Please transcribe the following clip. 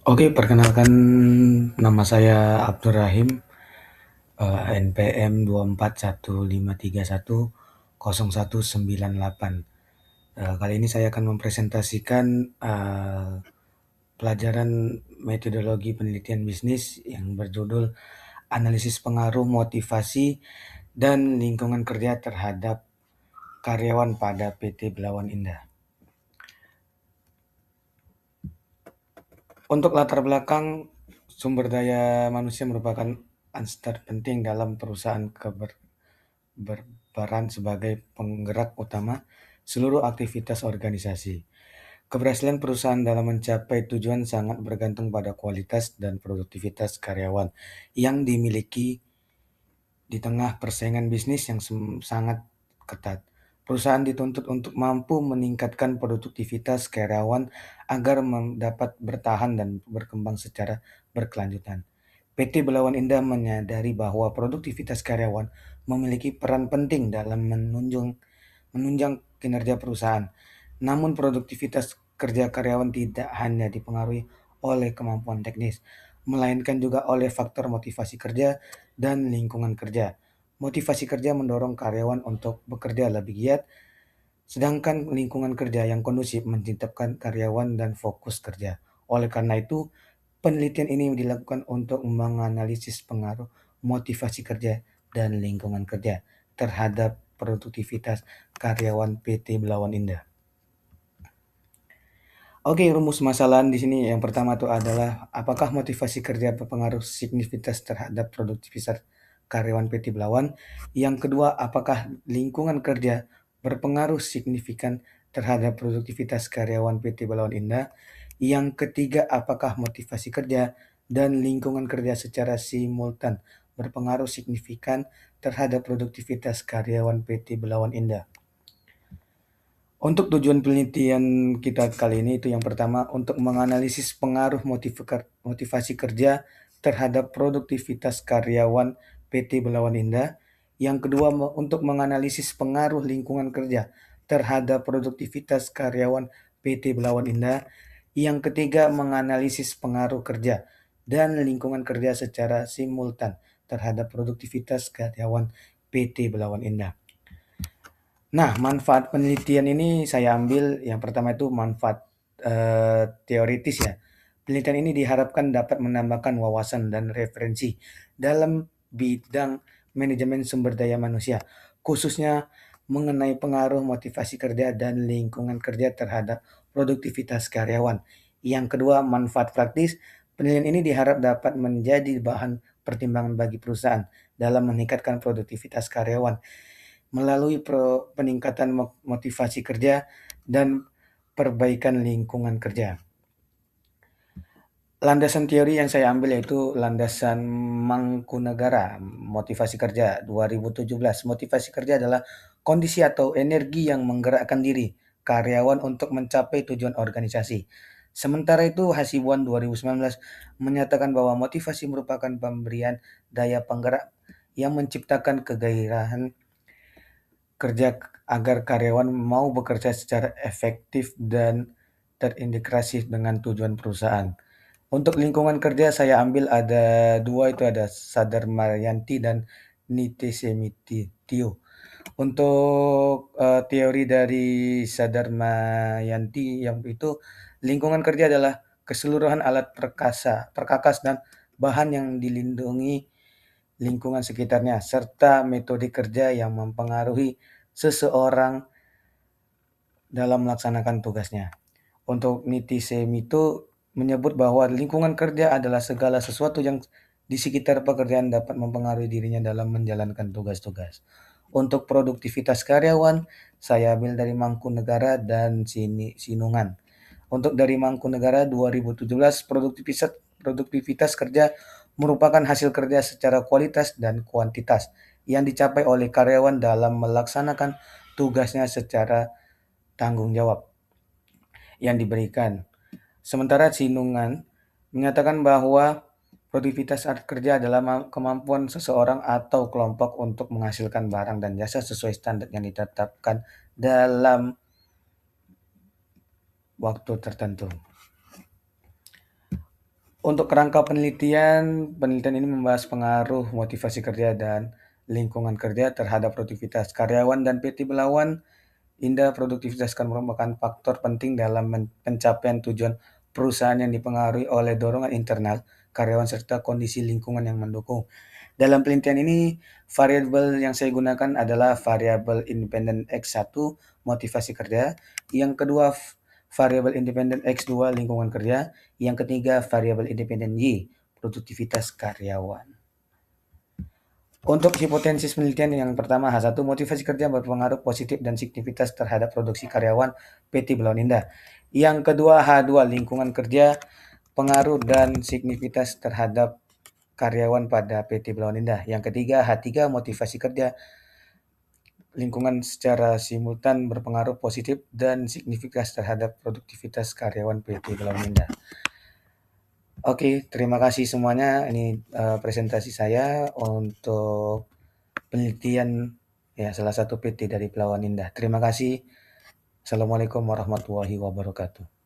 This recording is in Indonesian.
Oke, perkenalkan nama saya Abdurrahim, NPM 24153101998. Kali ini saya akan mempresentasikan pelajaran metodologi penelitian bisnis yang berjudul Analisis Pengaruh Motivasi dan Lingkungan Kerja terhadap Karyawan pada PT Belawan Indah. Untuk latar belakang, sumber daya manusia merupakan ansar penting dalam perusahaan berperan sebagai penggerak utama seluruh aktivitas organisasi. Keberhasilan perusahaan dalam mencapai tujuan sangat bergantung pada kualitas dan produktivitas karyawan yang dimiliki di tengah persaingan bisnis yang sangat ketat. Perusahaan dituntut untuk mampu meningkatkan produktivitas karyawan agar dapat bertahan dan berkembang secara berkelanjutan. PT Belawan Indah menyadari bahwa produktivitas karyawan memiliki peran penting dalam menunjang kinerja perusahaan. Namun produktivitas kerja karyawan tidak hanya dipengaruhi oleh kemampuan teknis, melainkan juga oleh faktor motivasi kerja dan lingkungan kerja. Motivasi kerja mendorong karyawan untuk bekerja lebih giat, sedangkan lingkungan kerja yang kondusif menciptakan karyawan dan fokus kerja. Oleh karena itu, penelitian ini dilakukan untuk menganalisis pengaruh motivasi kerja dan lingkungan kerja terhadap produktivitas karyawan PT Belawan Indah. Oke, rumus masalahan di sini yang pertama itu adalah apakah motivasi kerja berpengaruh signifikan terhadap produktivitas karyawan PT Belawan? Yang kedua, apakah lingkungan kerja berpengaruh signifikan terhadap produktivitas karyawan PT Belawan Indah? Yang ketiga, apakah motivasi kerja dan lingkungan kerja secara simultan berpengaruh signifikan terhadap produktivitas karyawan PT Belawan Indah? Untuk tujuan penelitian kita kali ini itu yang pertama untuk menganalisis pengaruh motivasi kerja terhadap produktivitas karyawan PT Belawan Indah. Yang kedua untuk menganalisis pengaruh lingkungan kerja terhadap produktivitas karyawan PT Belawan Indah. Yang ketiga menganalisis pengaruh kerja dan lingkungan kerja secara simultan terhadap produktivitas karyawan PT Belawan Indah. Nah, manfaat penelitian ini saya ambil yang pertama itu manfaat teoritis ya. Penelitian ini diharapkan dapat menambahkan wawasan dan referensi dalam bidang manajemen sumber daya manusia, khususnya mengenai pengaruh motivasi kerja dan lingkungan kerja terhadap produktivitas karyawan. Yang kedua, manfaat praktis. Penelitian ini diharap dapat menjadi bahan pertimbangan bagi perusahaan dalam meningkatkan produktivitas karyawan melalui peningkatan motivasi kerja dan perbaikan lingkungan kerja. Landasan teori yang saya ambil yaitu landasan Mangkunegara, motivasi kerja 2017. Motivasi kerja adalah kondisi atau energi yang menggerakkan diri karyawan untuk mencapai tujuan organisasi. Sementara itu, Hasibuan 2019 menyatakan bahwa motivasi merupakan pemberian daya penggerak yang menciptakan kegairahan kerja agar karyawan mau bekerja secara efektif dan terintegrasi dengan tujuan perusahaan. Untuk lingkungan kerja saya ambil ada dua, itu ada Sadar Maryanti dan Niti Semitio. Untuk teori dari Sadar Maryanti yang itu lingkungan kerja adalah keseluruhan alat perkakas dan bahan yang dilindungi lingkungan sekitarnya, serta metode kerja yang mempengaruhi seseorang dalam melaksanakan tugasnya. Untuk Niti Semito menyebut bahwa lingkungan kerja adalah segala sesuatu yang di sekitar pekerjaan dapat mempengaruhi dirinya dalam menjalankan tugas-tugas. Untuk produktivitas karyawan, saya ambil dari Mangkunegara dan Sinungan. Untuk dari Mangkunegara 2017, produktivitas kerja merupakan hasil kerja secara kualitas dan kuantitas yang dicapai oleh karyawan dalam melaksanakan tugasnya secara tanggung jawab yang diberikan. Sementara Sinungan menyatakan bahwa produktivitas kerja adalah kemampuan seseorang atau kelompok untuk menghasilkan barang dan jasa sesuai standar yang ditetapkan dalam waktu tertentu. Untuk kerangka penelitian ini membahas pengaruh motivasi kerja dan lingkungan kerja terhadap produktivitas karyawan dan PT Belawan Indah. Produktivitas kan merupakan faktor penting dalam pencapaian tujuan perusahaan yang dipengaruhi oleh dorongan internal karyawan serta kondisi lingkungan yang mendukung. Dalam penelitian ini, variabel yang saya gunakan adalah variabel independen X1, motivasi kerja, yang kedua variabel independen X2, lingkungan kerja, yang ketiga variabel independen Y, produktivitas karyawan. Untuk hipotesis penelitian yang pertama, H1, motivasi kerja berpengaruh positif dan signifikan terhadap produksi karyawan PT Belawan Indah. Yang kedua, H2, lingkungan kerja, pengaruh dan signifikan terhadap karyawan pada PT Belawan Indah. Yang ketiga, H3, motivasi kerja, lingkungan secara simultan berpengaruh positif dan signifikan terhadap produktivitas karyawan PT Belawan Indah. Oke, terima kasih semuanya. Ini presentasi saya untuk penelitian ya salah satu PT dari Belawan Indah. Terima kasih. Assalamualaikum warahmatullahi wabarakatuh.